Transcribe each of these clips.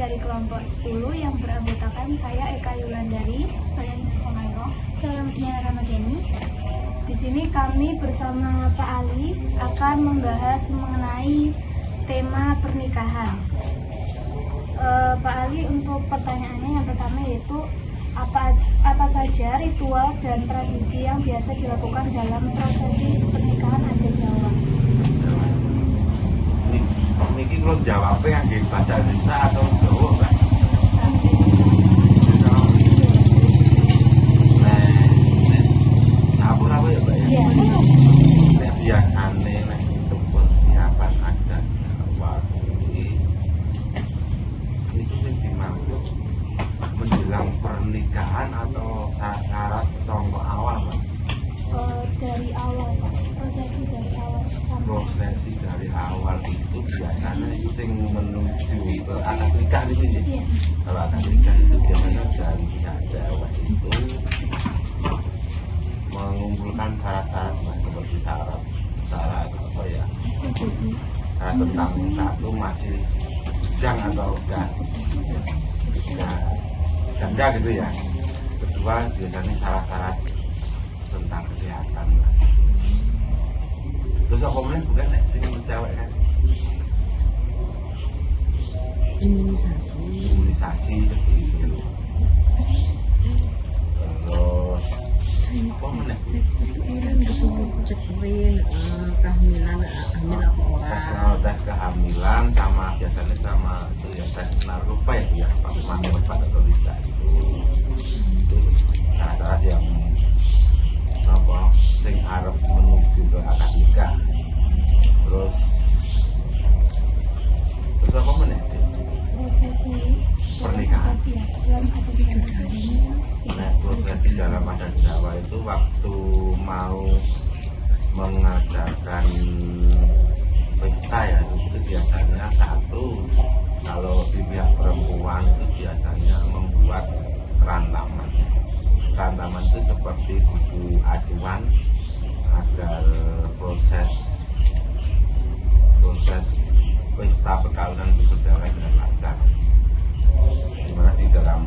dari kelompok 10 yang beranggotakan saya Eka Yulandari, saya Pengairo, saya Mutiara Ramadhani. Di sini kami bersama Pak Ali akan membahas mengenai tema pernikahan. Pak Ali, untuk pertanyaannya yang pertama yaitu apa saja ritual dan tradisi yang biasa dilakukan dalam prosesi pernikahan adat Jawa? Ini kalau jawabnya yang di bahasa Indonesia atau Jawa kan? Apa ya Mbak ya? Iya. Nek biasane nek untuk persiapan adat Jawa itu sing dimaksud menjelang pernikahan atau syarat sangka awal Mbak? Dari awal Pak, prosesi dari awal sampai Prosesi dari awal itu biasanya itu sing menuju ke akad nikah itu ya. iya. Kalau akad nikah itu biasanya dari pihak Jawa itu mengumpulkan syarat-syarat seperti syarat apa ya, syarat tentang satu masih bujang atau enggak janda gitu ya. Kedua biasanya syarat-syarat tentang kesehatan. Terus apa boleh bukan sing cewek kan? Imunisasi gitu. Terus apa meneh? Kehamilan hamil apa orang? Tes kehamilan sama biasanya sama itu ya tes narkoba ya pakai obat atau tidak itu syarat-syarat yang apa sing arep menuju ke akad nikah. Terus apa meneh? Prosesi Pernikahan. ya, dalam adat Jawa. Nah, prosesi dalam adat Jawa itu waktu mau mengadakan pesta ya itu biasanya satu, kalau di pihak perempuan itu biasanya membuat kerantaman. Kerantaman itu seperti buku acuan agar proses pesta perkawinan itu berjalan dengan lancar. Dimana di dalam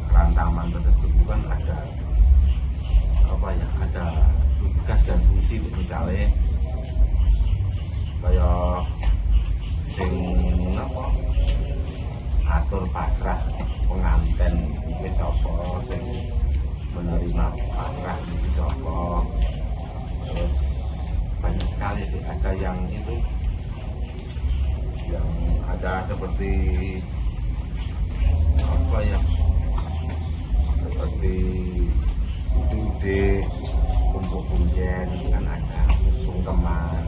kerantaman tersebut kan ada apa ya, ada tugas dan fungsi, misalnya kayak sing apa atur pasrah pengantin iki sapa, sing menerima pasrah iki sapa. Terus banyak sekali sih, ada yang itu yang ada seperti apa ya, seperti dude kumpul punjen kan, ada sungkeman,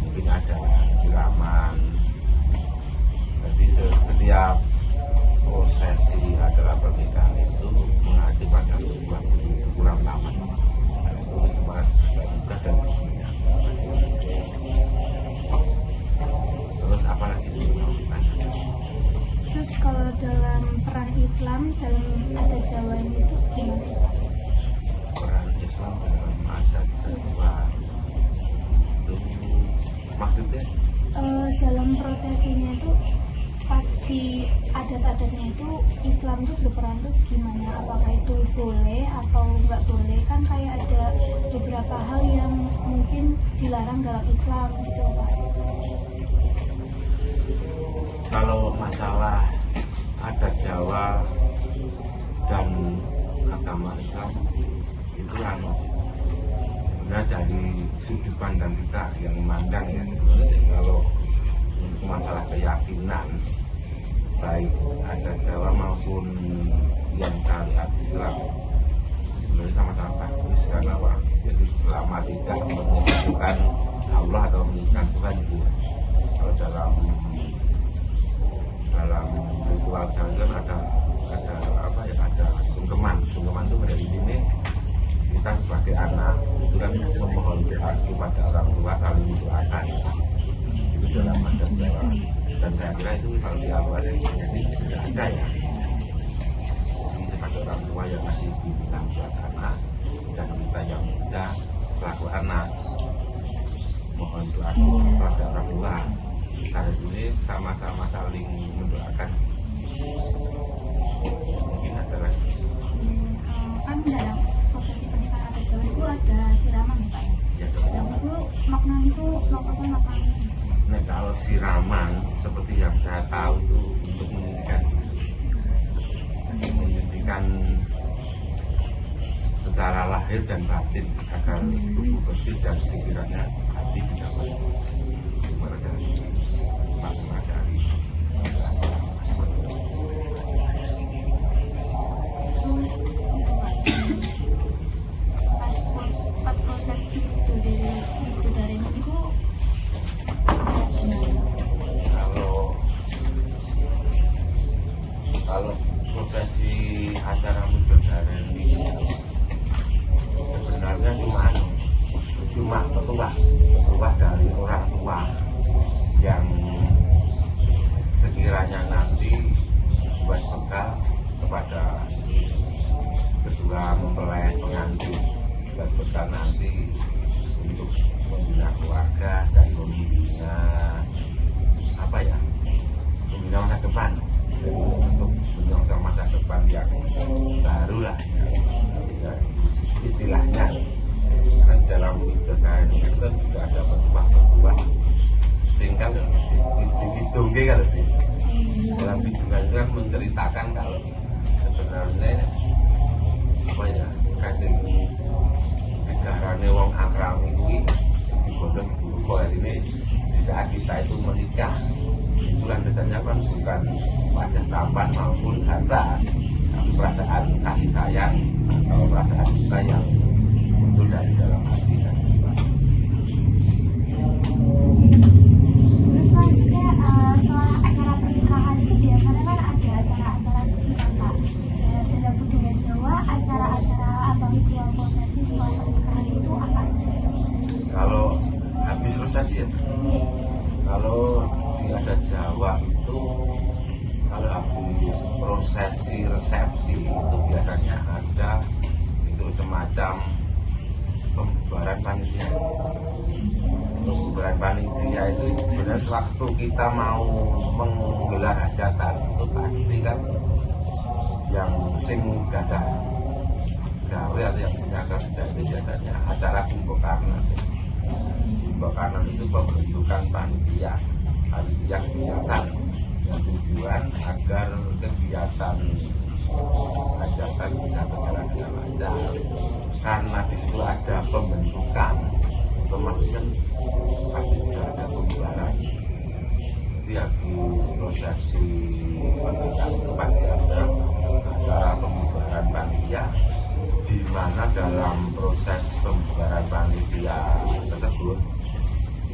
mungkin ada siraman. Jadi setiap prosesi adalah pernikahan itu mengacu pada sebuah kurang lama. Itu semua tugas dan fungsinya. Terus apa lagi? Terus kalau dalam peran Islam dalam adat Jawa ini itu gimana? Peran Islam dalam adat Jawa itu maksudnya? Dalam prosesinya itu pasti adat-adatnya itu Islam itu berperan tuh gimana? Apakah itu boleh atau nggak boleh? Kan kayak ada beberapa hal yang mungkin dilarang dalam Islam gitu Pak. Kalau masalah adat Jawa dan agama Islam itu sebenarnya dari sudut pandang kita yang memandang ya, kalau untuk masalah keyakinan baik adat Jawa maupun yang syariat Islam sebenarnya sama-sama bagus, karena apa? Jadi selama tidak menyebutkan Allah atau menyebutkan Tuhan itu ya. Kalau dalam ritual Jawa kan ada apa ya, ada sungkeman itu dari sini kita sebagai anak itu kan memohon doa kepada orang tua, saling mendoakan itu dalam adat Jawa. Dan saya kira itu kalau di awal jadi tidak ada ya. Jadi sebagai orang tua yang masih bimbingan buat anak dan kita yang muda selaku anak mohon doa kepada orang tua. Karena ini sama-sama saling mendoakan makna itu maksudnya apa? Nah, kalau siraman seperti yang saya tahu itu untuk menyuntikkan secara lahir dan batin agar tubuh bersih dan pikirannya hati dapat meredari matahari. Terus pas proses itu dari itu kalau prosesi acara Widodaren ini sebenarnya cuma petuah dari orang tua yang sekiranya nanti buat bekal kepada kedua mempelai pengantin, buat bekal nanti untuk membina keluarga dan membina masa depan, untuk menyongsong masa depan yang baru lah ya, istilahnya. Kan dalam Widodaren itu kan juga ada petuah-petuah singkat dihitung kalau di dalam hitungan itu kan menceritakan kalau sebenarnya kasih negarane wong akram ini digodhong buku ini di saat kita itu menikah itu landasannya kan bukan wajah tampan maupun harta, tapi perasaan kasih sayang atau perasaan cinta yang muncul dari dalam hati dan jiwa. Terus selanjutnya setelah acara pernikahan itu biasanya kan ada acara-acara seperti Pak. Dalam budaya Jawa, acara-acara atau ritual prosesi setelah pernikahan itu apa aja? Kalau habis resepsi ya, kalau di adat Jawa itu kalau habis prosesi resepsi itu biasanya ada itu semacam pembubaran panitia. Pembubaran panitia itu sebenarnya waktu kita mau menggelar hajatan itu pasti kan yang sing gadah gawe atau yang punya kerja itu biasanya acara kumpukarna. Kumpukarna itu pembentukan panitia kegiatan yang tujuan agar kegiatan hajatan bisa berjalan dengan lancar. Karena di situ ada pembentukan, otomatis kan pasti juga ada pembubaran. Jadi habis prosesi pernikahan itu pasti ada acara pembubaran panitia, di mana dalam proses pembubaran panitia tersebut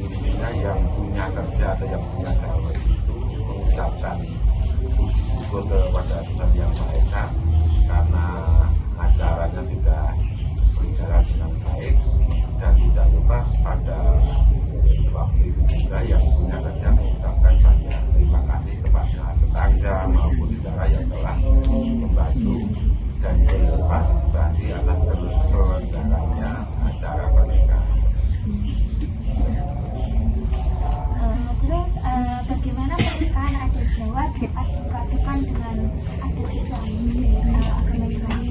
intinya yang punya kerja atau yang punya gawe itu mengucapkan puji syukur kepada Tuhan Yang Maha Esa karena acaranya sudah berjalan dengan baik, dan tidak lupa pada waktu itu juga yang punya kerja mengucapkan banyak terima kasih kepada tetangga maupun saudara yang telah membantu dan berpartisipasi atas terselenggaranya acara pernikahan. Terus bagaimana pernikahan adat Jawa dipadukan dengan adat Islam, agama Islam?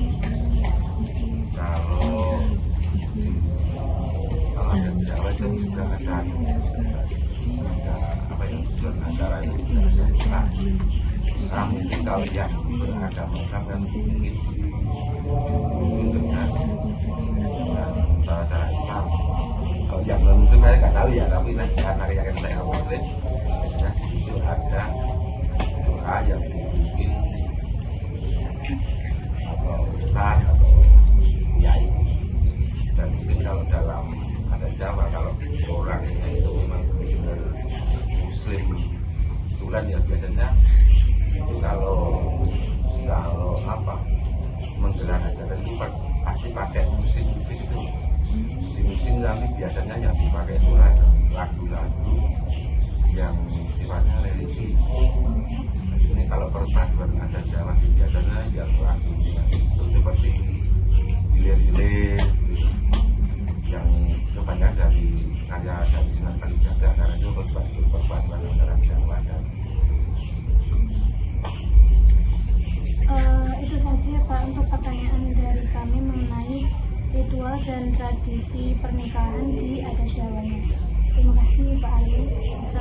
Kalau adat Jawa itu juga ada apa ya, tujuan acara itu juga ada Islam. Mungkin kalau yang beragama Islam kan mungkin dengan cara Islam. Kalau yang non Muslim saya nggak tahu ya, tapi karena keyakinan saya Muslim, nah itu ada doa yang dibikin atau ustaz atau kiai. Dan mungkin kalau dalam adat Jawa, kalau orangnya itu memang benar Muslim betulan ya, biasanya itu kalau apa menggelar hajatan itu pasti pakai musik itu. Musik nanti biasanya yang dipakai itu lagu-lagu yang sifatnya religi. Ini kalau perpaduan adat Jawa biasanya yang lagu itu seperti hilir-hilir yang kebanyakan dari karya dari Sunan Kalijaga, karena itu perpaduan antara Jawa dan itu saja Pak untuk pertanyaan dari kami mengenai ritual dan tradisi pernikahan di adat Jawanya. Terima kasih Pak Ali.